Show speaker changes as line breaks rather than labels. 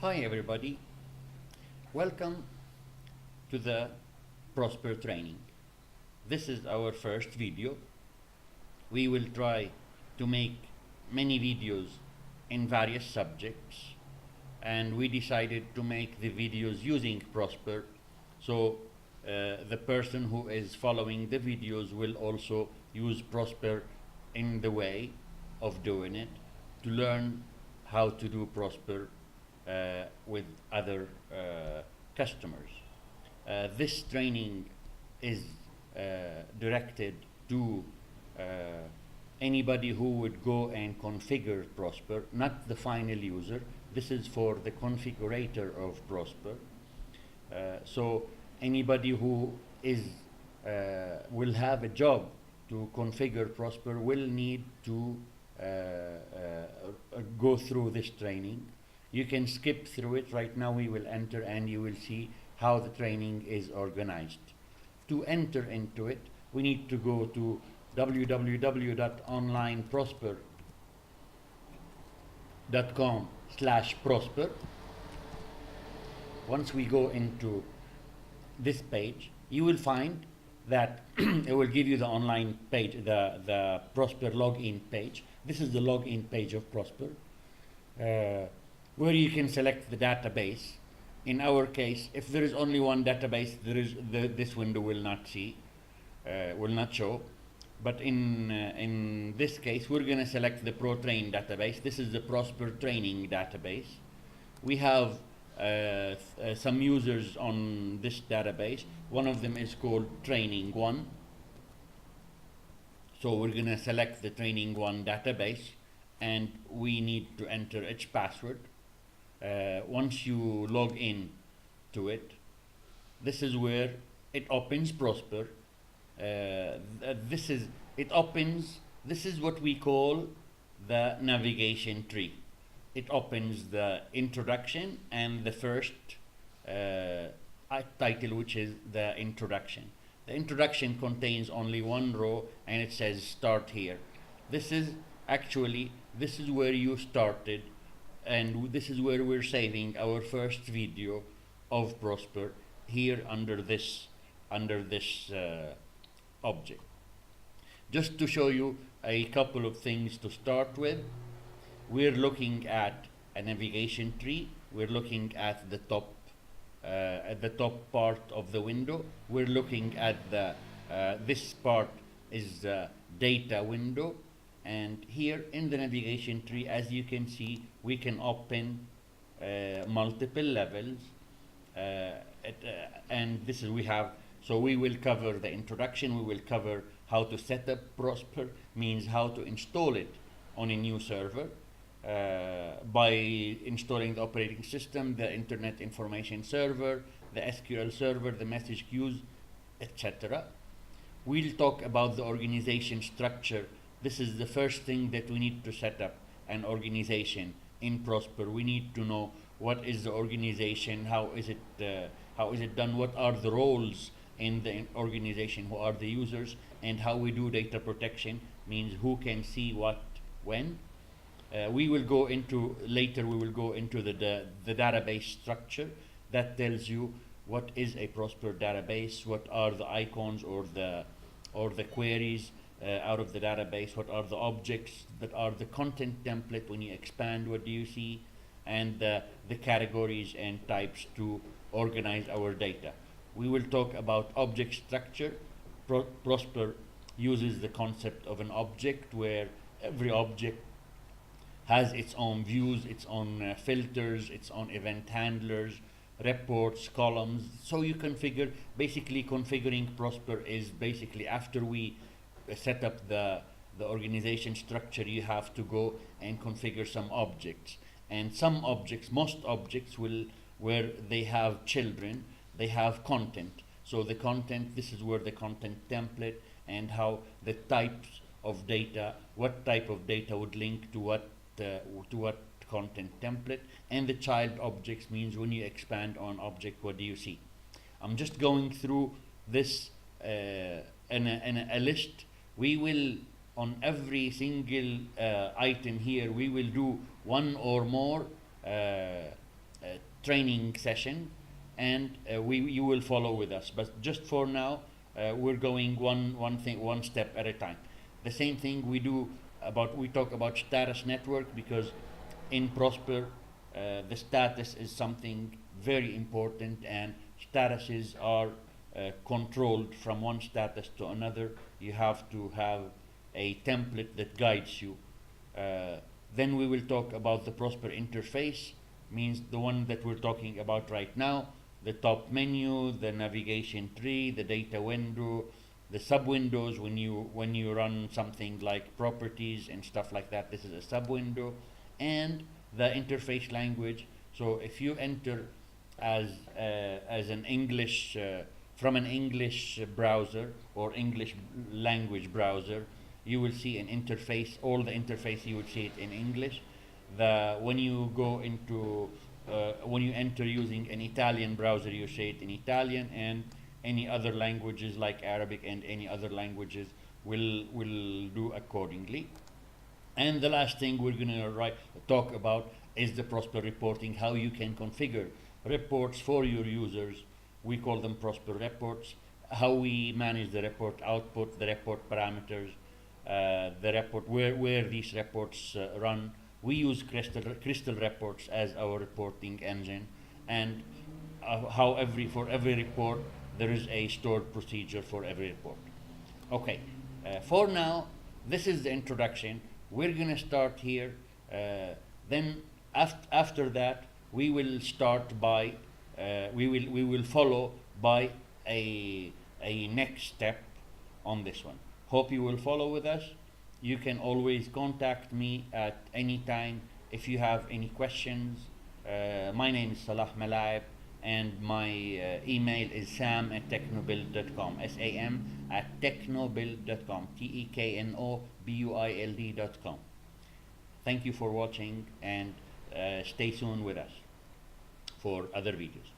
Hi everybody, welcome to the Prosper training. This is our first video. We will try to make many videos in various subjects, and we decided to make the videos using Prosper, so the person who is following the videos will also use Prosper in the way of doing it to learn how to do Prosper with other customers. This training is directed to anybody who would go and configure Prosper, not the final user. This is for the configurator of Prosper. So anybody who is will have a job to configure Prosper will need to go through this training. You can skip through it. Right now we will enter and you will see how the training is organized. To enter into it, we need to go to www.onlineprosper.com/prosper. Once we go into this page, you will find that it will give you the online page, the Prosper login page. This is the login page of Prosper, where you can select the database. In our case, if there is only one database, this window will not show. But in this case, we're going to select the ProTrain database. This is the Prosper training database. We have some users on this database. One of them is called Training One. So we're going to select the Training One database, and we need to enter its password. Once you log in to it, this is where it opens Prosper. This is what we call the navigation tree. It opens the introduction and the first title, which is the introduction. The introduction contains only one row and it says start here. This is where you started, and this is where we're saving our first video of Prosper here under this object. Just to show you a couple of things to start with, we're looking at a navigation tree. We're looking at the top part of the window. We're looking at this part is the data window. And here in the navigation tree, as you can see, we can open multiple levels, and this is so we will cover the introduction. We will cover how to set up Prosper, means how to install it on a new server by installing the operating system, the Internet Information Server, the SQL Server, the message queues, etc. We'll talk about the organization structure. This is the first thing that we need to set up an organization in Prosper. We need to know what is the organization, how is it done, what are the roles in the organization, who are the users, and how we do data protection, means who can see what when. We will go into the database structure that tells you what is a Prosper database, what are the icons or the queries out of the database, what are the objects that are the content template. When you expand, what do you see, and the categories and types to organize our data. We will talk about object structure. Prosper uses the concept of an object where every object has its own views, its own filters, its own event handlers, reports, columns. So you configuring Prosper is basically, after we set up the organization structure, you have to go and configure some objects. And some objects, most objects where they have children, they have content. So the content, this is where the content template and how the types of data, what type of data would link to what content template. And the child objects means when you expand on object, what do you see? I'm just going through this in a list. We will, on every single item here, we will do one or more training session, and you will follow with us. But just for now, we're going one step at a time. The same thing we talk about status network, because in Prosper, the status is something very important, and statuses are controlled from one status to another. You have to have a template that guides you. Then we will talk about the Prosper interface, means the one that we're talking about right now, the top menu, the navigation tree, the data window, the sub windows when you run something like properties and stuff like that. This is a sub window, and the interface language. So if you enter as an English from an English browser or English language browser, you will see an interface. All the interface, you would see it in English. When you go into when you enter using an Italian browser, you see it in Italian, and any other languages like Arabic and any other languages will do accordingly. And the last thing we're going to talk about is the Prosper reporting, how you can configure reports for your users. We call them Prosper reports. How we manage the report output, the report parameters, the report where these reports run. We use Crystal Reports as our reporting engine, and for every report there is a stored procedure for every report. Okay, for now, this is the introduction. We're gonna start here. Then after that, we will start by we will follow by a next step on this one. Hope you will follow with us. You can always contact me at any time if you have any questions. My name is Salah Malaib, and my email is sam@teknobuild.com, sam@teknobuild.com, teknobuild.com. Thank you for watching, and stay tuned with us for other videos.